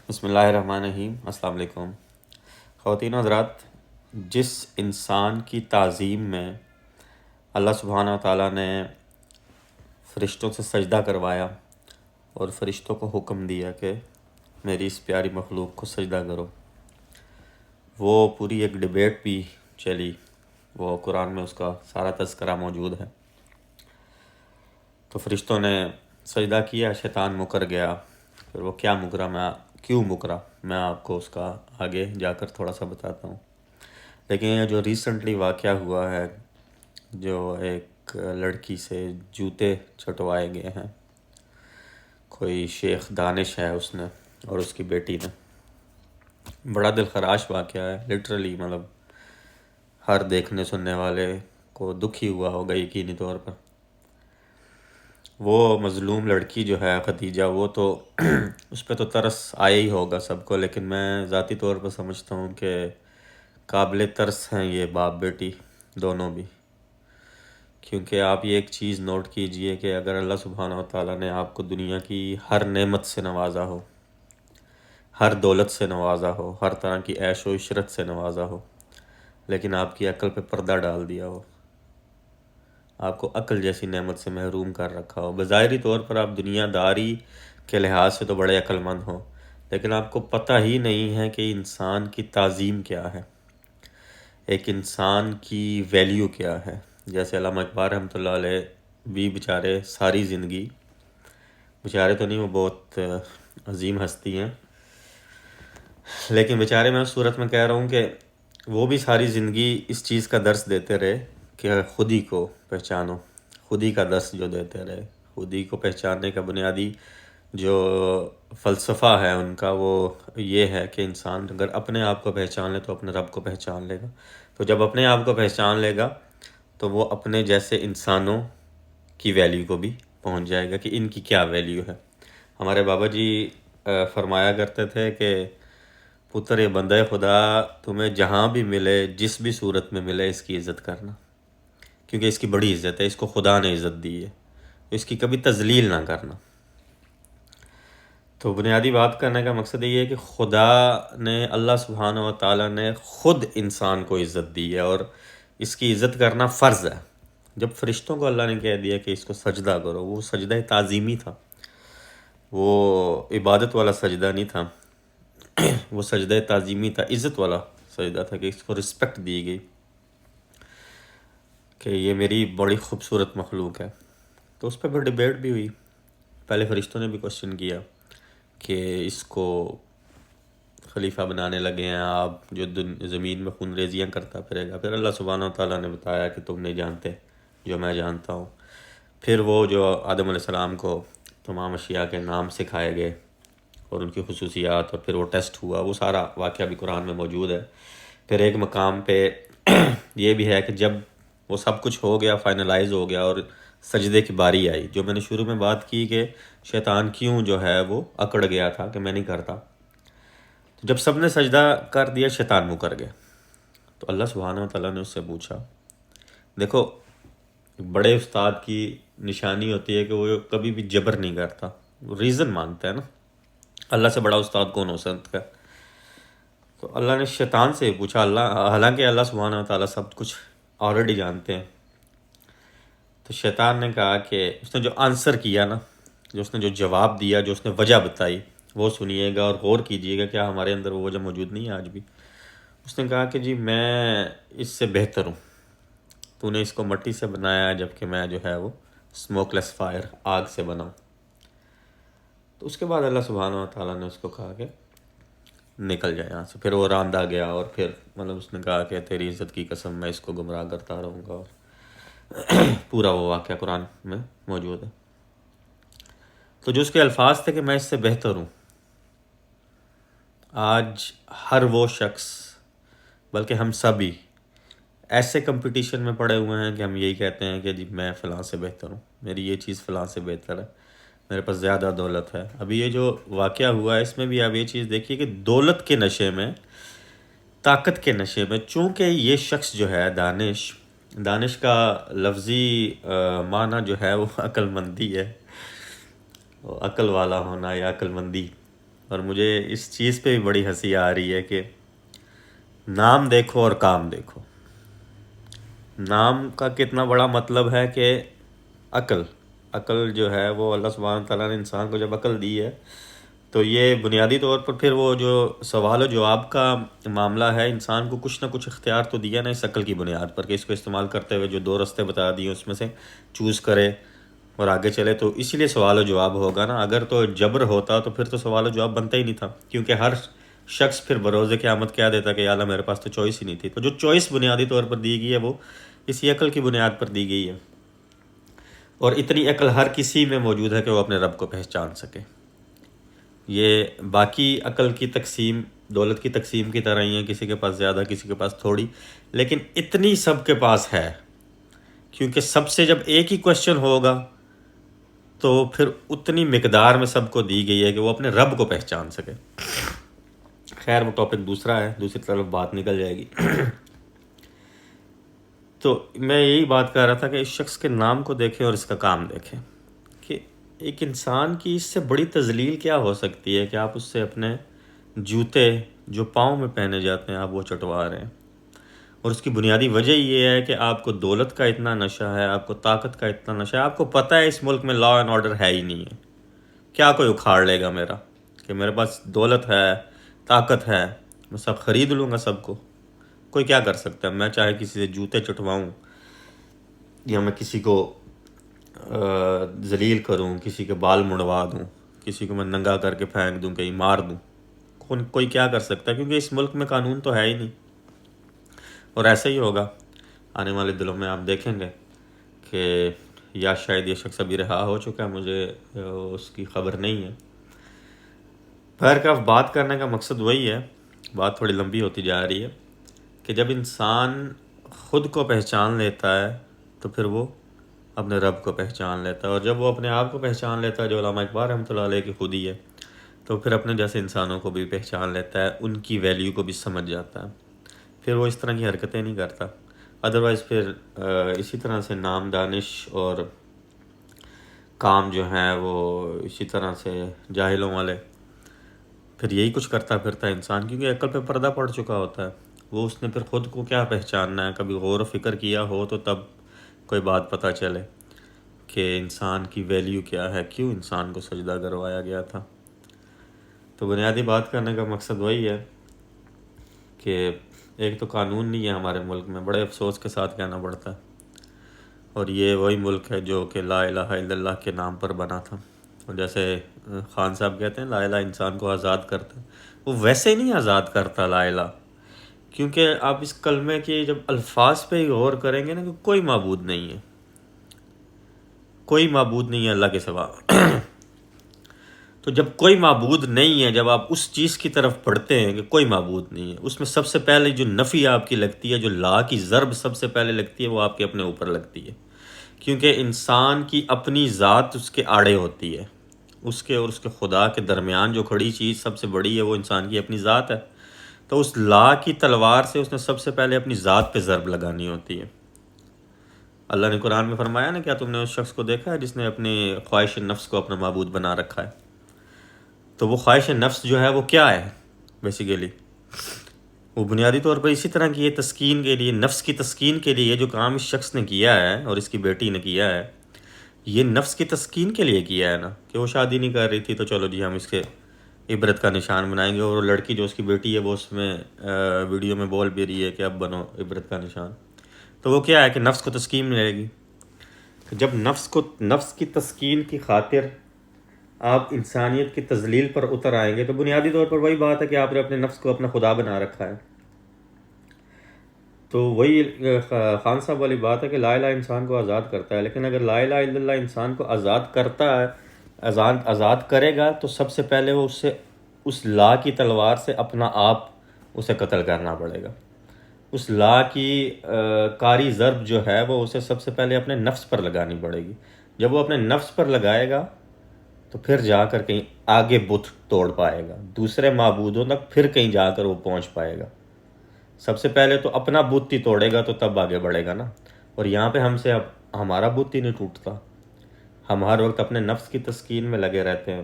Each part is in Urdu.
بسم اللہ الرحمن الرحیم۔ السلام علیکم خواتین و حضرات، جس انسان کی تعظیم میں اللہ سبحانہ و تعالیٰ نے فرشتوں سے سجدہ کروایا اور فرشتوں کو حکم دیا کہ میری اس پیاری مخلوق کو سجدہ کرو، وہ پوری ایک ڈیبیٹ بھی چلی، وہ قرآن میں اس کا سارا تذکرہ موجود ہے۔ تو فرشتوں نے سجدہ کیا، شیطان مکر گیا۔ پھر وہ کیوں مکرا میں آپ کو اس کا آگے جا کر تھوڑا سا بتاتا ہوں۔ لیکن یہ جو ریسنٹلی واقعہ ہوا ہے، جو ایک لڑکی سے جوتے چھٹوائے گئے ہیں، کوئی شیخ دانش ہے اس نے اور اس کی بیٹی نے، بڑا دل خراش واقعہ ہے لٹرلی، مطلب ہر دیکھنے سننے والے کو دکھی ہوا ہوگا یقینی طور پر۔ وہ مظلوم لڑکی جو ہے خدیجہ، وہ تو اس پہ تو ترس آیا ہی ہوگا سب کو، لیکن میں ذاتی طور پر سمجھتا ہوں کہ قابل ترس ہیں یہ باپ بیٹی دونوں بھی، کیونکہ آپ یہ ایک چیز نوٹ کیجئے کہ اگر اللہ سبحانہ و تعالیٰ نے آپ کو دنیا کی ہر نعمت سے نوازا ہو، ہر دولت سے نوازا ہو، ہر طرح کی عیش و عشرت سے نوازا ہو، لیکن آپ کی عقل پہ پردہ ڈال دیا ہو، آپ کو عقل جیسی نعمت سے محروم کر رکھا ہو، بظاہری طور پر آپ دنیا داری کے لحاظ سے تو بڑے عقل مند ہوں، لیکن آپ کو پتہ ہی نہیں ہے کہ انسان کی تعظیم کیا ہے، ایک انسان کی ویلیو کیا ہے۔ جیسے علامہ اقبال رحمۃ اللہ علیہ بھی بیچارے ساری زندگی، بیچارے تو نہیں، وہ بہت عظیم ہستی ہیں، لیکن بیچارے میں اس صورت میں کہہ رہا ہوں کہ وہ بھی ساری زندگی اس چیز کا درس دیتے رہے کہ خودی کو پہچانو، خودی کا درس جو دیتے رہے، خودی کو پہچاننے کا بنیادی جو فلسفہ ہے ان کا، وہ یہ ہے کہ انسان اگر اپنے آپ کو پہچان لے تو اپنے رب کو پہچان لے گا، تو جب اپنے آپ کو پہچان لے گا تو وہ اپنے جیسے انسانوں کی ویلیو کو بھی پہنچ جائے گا کہ ان کی کیا ویلیو ہے۔ ہمارے بابا جی فرمایا کرتے تھے کہ پتر بندہ خدا، تمہیں جہاں بھی ملے، جس بھی صورت میں ملے، اس کی عزت کرنا، کیونکہ اس کی بڑی عزت ہے، اس کو خدا نے عزت دی ہے، اس کی کبھی تذلیل نہ کرنا۔ تو بنیادی بات کرنے کا مقصد یہ ہے کہ خدا نے، اللہ سبحانہ و تعالیٰ نے خود انسان کو عزت دی ہے اور اس کی عزت کرنا فرض ہے۔ جب فرشتوں کو اللہ نے کہہ دیا کہ اس کو سجدہ کرو، وہ سجدہ تعظیمی تھا، وہ عبادت والا سجدہ نہیں تھا، وہ سجدہ تعظیمی تھا، عزت والا سجدہ تھا کہ اس کو رسپیکٹ دی گئی کہ یہ میری بڑی خوبصورت مخلوق ہے۔ تو اس پہ پھر ڈیبیٹ بھی ہوئی، پہلے فرشتوں نے بھی کوشچن کیا کہ اس کو خلیفہ بنانے لگے ہیں آپ، جو زمین میں خون ریزیاں کرتا پھرے گا۔ پھر اللہ سبحانہ و تعالیٰ نے بتایا کہ تم نہیں جانتے جو میں جانتا ہوں۔ پھر وہ جو آدم علیہ السلام کو تمام اشیاء کے نام سکھائے گئے اور ان کی خصوصیات، اور پھر وہ ٹیسٹ ہوا، وہ سارا واقعہ بھی قرآن میں موجود ہے۔ پھر ایک مقام پہ یہ بھی ہے کہ جب وہ سب کچھ ہو گیا، فائنلائز ہو گیا اور سجدے کی باری آئی، جو میں نے شروع میں بات کی کہ شیطان کیوں جو ہے وہ اکڑ گیا تھا کہ میں نہیں کرتا، تو جب سب نے سجدہ کر دیا شیطان مکر گیا۔ تو اللہ سبحانہ و تعالیٰ نے اس سے پوچھا، دیکھو بڑے استاد کی نشانی ہوتی ہے کہ وہ کبھی بھی جبر نہیں کرتا، وہ ریزن مانگتا ہے نا، اللہ سے بڑا استاد کون ہو سکتا ہے؟ تو اللہ نے شیطان سے پوچھا، حالانکہ اللہ سبحانہ و تعالیٰ سب کچھ آلریڈی جانتے ہیں، تو شیطان نے کہا کہ اس نے جو آنسر کیا نا، جو اس نے جو جواب دیا، جو اس نے وجہ بتائی، وہ سنیے گا اور غور کیجیے گا، کیا ہمارے اندر وہ وجہ موجود نہیں ہے آج بھی؟ اس نے کہا کہ جی میں اس سے بہتر ہوں، تو نے اس کو مٹی سے بنایا جبکہ میں جو ہے وہ اسموک لیس فائر، آگ سے بناؤں۔ تو اس کے بعد اللہ سبحانہ و تعالیٰ نے اس کو کہا کہ نکل جائے یہاں سے۔ پھر وہ راندہ گیا اور پھر مطلب اس نے کہا کہ تیری عزت کی قسم میں اس کو گمراہ کرتا رہوں گا، اور پورا وہ واقعہ قرآن میں موجود ہے۔ تو جو اس کے الفاظ تھے کہ میں اس سے بہتر ہوں، آج ہر وہ شخص، بلکہ ہم سبھی ایسے کمپٹیشن میں پڑے ہوئے ہیں کہ ہم یہی کہتے ہیں کہ جی میں فلاں سے بہتر ہوں، میری یہ چیز فلاں سے بہتر ہے، میرے پاس زیادہ دولت ہے۔ ابھی یہ جو واقعہ ہوا ہے اس میں بھی آپ یہ چیز دیکھیے کہ دولت کے نشے میں، طاقت کے نشے میں، چونکہ یہ شخص جو ہے دانش کا لفظی معنی جو ہے وہ عقل مندی ہے، عقل والا ہونا یا عقل مندی، اور مجھے اس چیز پہ بھی بڑی ہنسی آ رہی ہے کہ نام دیکھو اور کام دیکھو. نام کا کتنا بڑا مطلب ہے کہ عقل عقل جو ہے وہ اللہ سبحانہ تعالیٰ نے انسان کو جب عقل دی ہے تو یہ بنیادی طور پر پھر وہ جو سوال و جواب کا معاملہ ہے، انسان کو کچھ نہ کچھ اختیار تو دیا نا اس عقل کی بنیاد پر کہ اس کو استعمال کرتے ہوئے جو 2 رستے بتا دیے اس میں سے چوز کرے اور آگے چلے. تو اسی لیے سوال و جواب ہوگا نا. اگر تو جبر ہوتا تو پھر تو سوال و جواب بنتا ہی نہیں تھا، کیونکہ ہر شخص پھر بروز قیامت کیا دیتا کہ یا اللہ میرے پاس تو چوائس ہی نہیں تھی. تو جو چوائس بنیادی طور پر دی گئی ہے وہ اسی عقل کی بنیاد پر دی گئی ہے. اور اتنی عقل ہر کسی میں موجود ہے کہ وہ اپنے رب کو پہچان سکے. یہ باقی عقل کی تقسیم دولت کی تقسیم کی طرح ہی ہے، کسی کے پاس زیادہ کسی کے پاس تھوڑی، لیکن اتنی سب کے پاس ہے. کیونکہ سب سے جب ایک ہی کوشچن ہوگا تو پھر اتنی مقدار میں سب کو دی گئی ہے کہ وہ اپنے رب کو پہچان سکے. خیر وہ ٹاپک دوسرا ہے، دوسری طرف بات نکل جائے گی. تو میں یہی بات کر رہا تھا کہ اس شخص کے نام کو دیکھیں اور اس کا کام دیکھیں کہ ایک انسان کی اس سے بڑی تذلیل کیا ہو سکتی ہے کہ آپ اس سے اپنے جوتے جو پاؤں میں پہنے جاتے ہیں آپ وہ چٹوا رہے ہیں. اور اس کی بنیادی وجہ یہ ہے کہ آپ کو دولت کا اتنا نشہ ہے، آپ کو طاقت کا اتنا نشہ ہے، آپ کو پتہ ہے اس ملک میں لا اینڈ آرڈر ہے ہی نہیں ہے. کیا کوئی اکھاڑ لے گا میرا کہ میرے پاس دولت ہے، طاقت ہے، میں سب خرید لوں گا سب کو. کوئی کیا کر سکتا ہے؟ میں چاہے کسی سے جوتے چٹواؤں یا میں کسی کو ذلیل کروں، کسی کے بال مڑوا دوں، کسی کو میں ننگا کر کے پھینک دوں، کہیں مار دوں، کوئی کیا کر سکتا ہے؟ کیونکہ اس ملک میں قانون تو ہے ہی نہیں. اور ایسے ہی ہوگا آنے والے دنوں میں. آپ دیکھیں گے کہ یا شاید یہ شخص ابھی رہا ہو چکا ہے، مجھے اس کی خبر نہیں ہے. بہر کا بات کرنے کا مقصد وہی ہے، بات تھوڑی لمبی ہوتی جا رہی ہے، کہ جب انسان خود کو پہچان لیتا ہے تو پھر وہ اپنے رب کو پہچان لیتا ہے. اور جب وہ اپنے آپ کو پہچان لیتا ہے جو علامہ اقبال رحمۃ اللہ علیہ کی خودی ہے، تو پھر اپنے جیسے انسانوں کو بھی پہچان لیتا ہے، ان کی ویلیو کو بھی سمجھ جاتا ہے. پھر وہ اس طرح کی حرکتیں نہیں کرتا. ادروائز پھر اسی طرح سے نام دانش اور کام جو ہیں وہ اسی طرح سے جاہلوں والے پھر یہی کچھ کرتا پھرتا ہے انسان، کیونکہ عقل پہ پردہ پڑ چکا ہوتا ہے. وہ اس نے پھر خود کو کیا پہچاننا ہے؟ کبھی غور و فکر کیا ہو تو تب کوئی بات پتہ چلے کہ انسان کی ویلیو کیا ہے، کیوں انسان کو سجدہ کروایا گیا تھا. تو بنیادی بات کرنے کا مقصد وہی ہے کہ ایک تو قانون نہیں ہے ہمارے ملک میں، بڑے افسوس کے ساتھ کہنا پڑتا ہے. اور یہ وہی ملک ہے جو کہ لا الہ الا اللہ کے نام پر بنا تھا. اور جیسے خان صاحب کہتے ہیں لا الہ انسان کو آزاد کرتا ہے، وہ ویسے نہیں آزاد کرتا لا الہ. کیونکہ آپ اس کلمے کے جب الفاظ پہ ہی غور کریں گے نا کہ کوئی معبود نہیں ہے، کوئی معبود نہیں ہے اللہ کے سوا. تو جب کوئی معبود نہیں ہے، جب آپ اس چیز کی طرف پڑھتے ہیں کہ کوئی معبود نہیں ہے، اس میں سب سے پہلے جو نفی آپ کی لگتی ہے، جو لا کی ضرب سب سے پہلے لگتی ہے، وہ آپ کے اپنے اوپر لگتی ہے. کیونکہ انسان کی اپنی ذات اس کے آڑے ہوتی ہے، اس کے اور اس کے خدا کے درمیان جو کھڑی چیز سب سے بڑی ہے وہ انسان کی اپنی ذات ہے. تو اس لا کی تلوار سے اس نے سب سے پہلے اپنی ذات پہ ضرب لگانی ہوتی ہے. اللہ نے قرآن میں فرمایا نا، کیا تم نے اس شخص کو دیکھا ہے جس نے اپنی خواہش نفس کو اپنا معبود بنا رکھا ہے؟ تو وہ خواہش نفس جو ہے وہ کیا ہے بیسیکلی؟ وہ بنیادی طور پر اسی طرح کی یہ تسکین کے لیے، نفس کی تسکین کے لیے جو کام اس شخص نے کیا ہے اور اس کی بیٹی نے کیا ہے، یہ نفس کی تسکین کے لیے کیا ہے نا. کہ وہ شادی نہیں کر رہی تھی تو چلو جی ہم اس کے عبرت کا نشان بنائیں گے. اور وہ لڑکی جو اس کی بیٹی ہے وہ اس میں ویڈیو میں بول بھی رہی ہے کہ اب بنو عبرت کا نشان. تو وہ کیا ہے کہ نفس کو تسکین ملے گی. جب نفس کی تسکین کی خاطر آپ انسانیت کی تذلیل پر اتر آئیں گے تو بنیادی طور پر وہی بات ہے کہ آپ نے اپنے نفس کو اپنا خدا بنا رکھا ہے. تو وہی خان صاحب والی بات ہے کہ لا الہ انسان کو آزاد کرتا ہے. لیکن اگر لا الہ الا اللہ انسان کو آزاد کرتا ہے، آزاد کرے گا تو سب سے پہلے وہ اس لا کی تلوار سے اپنا آپ اسے قتل کرنا پڑے گا. اس لا کی کاری ضرب جو ہے وہ اسے سب سے پہلے اپنے نفس پر لگانی پڑے گی. جب وہ اپنے نفس پر لگائے گا تو پھر جا کر کہیں آگے بت توڑ پائے گا، دوسرے معبودوں تک پھر کہیں جا کر وہ پہنچ پائے گا. سب سے پہلے تو اپنا بت ہی توڑے گا تو تب آگے بڑھے گا نا. اور یہاں پہ ہم سے اب ہمارا بت ہی نہیں ٹوٹتا. ہم ہر وقت اپنے نفس کی تسکین میں لگے رہتے ہیں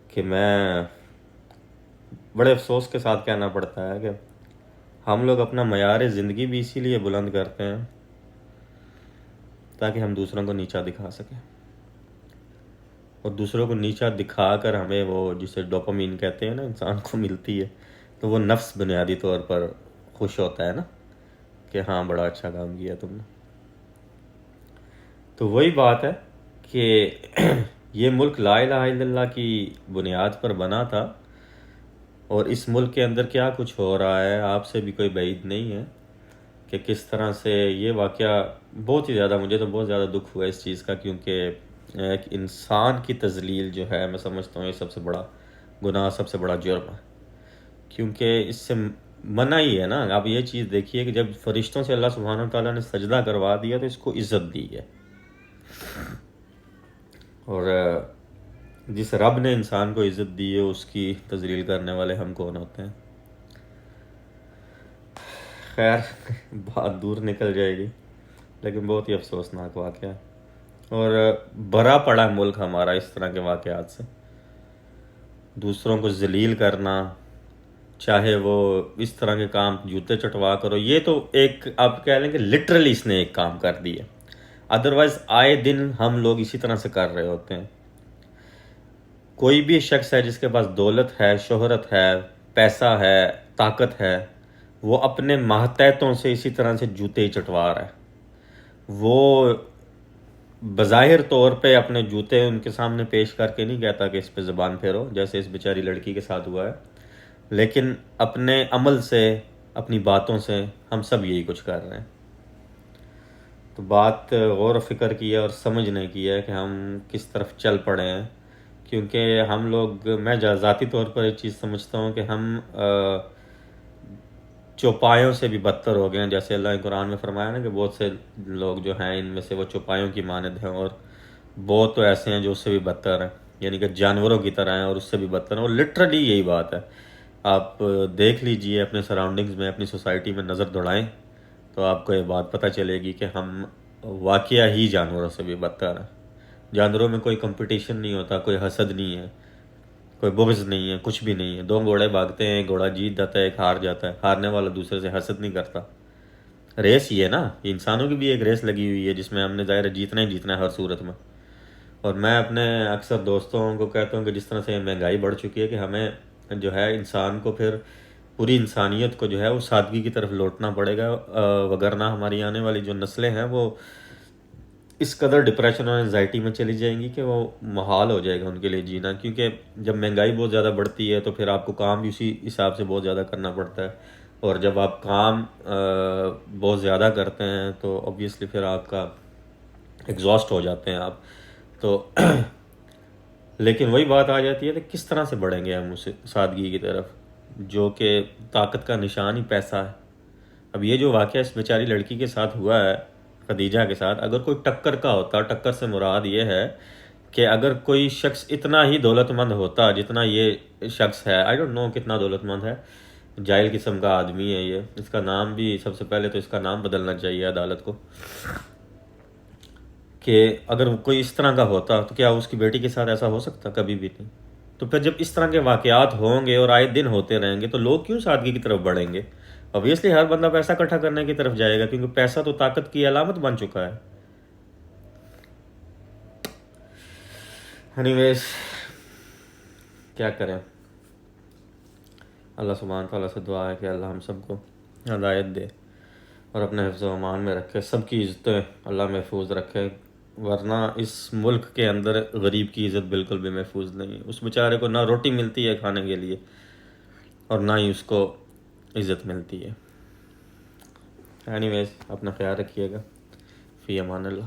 کہ میں بڑے افسوس کے ساتھ کہنا پڑتا ہے کہ ہم لوگ اپنا معیار زندگی بھی اسی لیے بلند کرتے ہیں تاکہ ہم دوسروں کو نیچا دکھا سکیں، اور دوسروں کو نیچا دکھا کر ہمیں وہ جسے ڈوپامین کہتے ہیں نا انسان کو ملتی ہے، تو وہ نفس بنیادی طور پر خوش ہوتا ہے نا کہ ہاں بڑا اچھا کام کیا تم نے۔ تو وہی بات ہے کہ یہ ملک لا الہ الا اللہ کی بنیاد پر بنا تھا، اور اس ملک کے اندر کیا کچھ ہو رہا ہے آپ سے بھی کوئی بعید نہیں ہے کہ کس طرح سے یہ واقعہ بہت ہی زیادہ، مجھے تو بہت زیادہ دکھ ہوا اس چیز کا، کیونکہ ایک انسان کی تذلیل جو ہے میں سمجھتا ہوں یہ سب سے بڑا گناہ، سب سے بڑا جرم ہے، کیونکہ اس سے منع ہی ہے نا۔ آپ یہ چیز دیکھیے کہ جب فرشتوں سے اللہ سبحانہ و تعالیٰ نے سجدہ کروا دیا تو اس کو عزت دی ہے، اور جس رب نے انسان کو عزت دی ہے اس کی تذلیل کرنے والے ہم کون ہوتے ہیں؟ خیر بات دور نکل جائے گی، لیکن بہت ہی افسوسناک واقعہ ہے، اور بھرا پڑا ملک ہمارا اس طرح کے واقعات سے، دوسروں کو ذلیل کرنا، چاہے وہ اس طرح کے کام جوتے چٹوا کرو، یہ تو ایک آپ کہہ لیں کہ لٹرلی اس نے ایک کام کر دی ہے، ادروائز آئے دن ہم لوگ اسی طرح سے کر رہے ہوتے ہیں۔ کوئی بھی شخص ہے جس کے پاس دولت ہے، شہرت ہے، پیسہ ہے، طاقت ہے، وہ اپنے ماتحتوں سے اسی طرح سے جوتے ہی چٹوا رہا ہے۔ وہ بظاہر طور پہ اپنے جوتے ان کے سامنے پیش کر کے نہیں کہتا کہ اس پہ زبان پھیرو، جیسے اس بیچاری لڑکی کے ساتھ ہوا ہے، لیکن اپنے عمل سے، اپنی باتوں سے ہم سب یہی کچھ کر رہے ہیں۔ تو بات غور و فکر کی ہے اور سمجھنے کی ہے کہ ہم کس طرف چل پڑے ہیں، کیونکہ ہم لوگ، میں ذاتی طور پر ایک چیز سمجھتا ہوں کہ ہم چوپایوں سے بھی بدتر ہو گئے ہیں، جیسے اللہ نے قرآن میں فرمایا نا کہ بہت سے لوگ جو ہیں ان میں سے وہ چوپایوں کی مانند ہیں، اور بہت تو ایسے ہیں جو اس سے بھی بدتر ہیں، یعنی کہ جانوروں کی طرح ہیں اور اس سے بھی بدتر ہیں، اور لٹرلی یہی بات ہے۔ آپ دیکھ لیجئے اپنے سراؤنڈنگز میں، اپنی سوسائٹی میں نظر دوڑائیں تو آپ کو یہ بات پتہ چلے گی کہ ہم واقعہ ہی جانوروں سے بھی بدتر ہیں۔ جانوروں میں کوئی کمپٹیشن نہیں ہوتا، کوئی حسد نہیں ہے، کوئی بغض نہیں ہے، کچھ بھی نہیں ہے۔ دو گھوڑے بھاگتے ہیں، ایک گھوڑا جیت جاتا ہے، ایک ہار جاتا ہے، ہارنے والا دوسرے سے حسد نہیں کرتا۔ ریس یہ ہے نا، یہ انسانوں کی بھی ایک ریس لگی ہوئی ہے جس میں ہم نے ظاہر جیتنا ہی جیتنا ہے ہر صورت میں۔ اور میں اپنے اکثر دوستوں کو کہتا ہوں کہ جس طرح سے مہنگائی بڑھ چکی ہے کہ ہمیں جو ہے انسان کو پھر پوری انسانیت کو جو ہے وہ سادگی کی طرف لوٹنا پڑے گا، وگرنہ ہماری آنے والی جو نسلیں ہیں وہ اس قدر ڈپریشن اور انزائٹی میں چلی جائیں گی کہ وہ محال ہو جائے گا ان کے لیے جینا، کیونکہ جب مہنگائی بہت زیادہ بڑھتی ہے تو پھر آپ کو کام بھی اسی حساب سے بہت زیادہ کرنا پڑتا ہے، اور جب آپ کام بہت زیادہ کرتے ہیں تو obviously پھر آپ کا ایگزاسٹ ہو جاتے ہیں آپ تو لیکن وہی بات آ جاتی ہے کہ کس طرح سے بڑھیں گے ہم اس سادگی کی طرف، جو کہ طاقت کا نشان ہی پیسہ ہے۔ اب یہ جو واقعہ اس بیچاری لڑکی کے ساتھ ہوا ہے، خدیجہ کے ساتھ، اگر کوئی ٹکر کا ہوتا، ٹکر سے مراد یہ ہے کہ اگر کوئی شخص اتنا ہی دولت مند ہوتا جتنا یہ شخص ہے، آئی ڈونٹ نو کتنا دولت مند ہے، جاہل قسم کا آدمی ہے یہ، اس کا نام بھی سب سے پہلے تو اس کا نام بدلنا چاہیے عدالت کو، کہ اگر کوئی اس طرح کا ہوتا تو کیا اس کی بیٹی کے ساتھ ایسا ہو سکتا؟ کبھی بھی نہیں۔ تو پھر جب اس طرح کے واقعات ہوں گے اور آئے دن ہوتے رہیں گے تو لوگ کیوں سادگی کی طرف بڑھیں گے؟ obviously ہر بندہ پیسہ اکٹھا کرنے کی طرف جائے گا، کیونکہ پیسہ تو طاقت کی علامت بن چکا ہے۔ اینی ویز کیا کریں، اللہ سبحانہ تعالیٰ سے دعا ہے کہ اللہ ہم سب کو ہدایت دے اور اپنے حفظ و امان میں رکھے، سب کی عزتیں اللہ محفوظ رکھے، ورنہ اس ملک کے اندر غریب کی عزت بالکل بھی محفوظ نہیں ہے۔ اس بیچارے کو نہ روٹی ملتی ہے کھانے کے لیے اور نہ ہی اس کو عزت ملتی ہے۔ اینی ویز اپنا خیال رکھیے گا، فی امان اللہ۔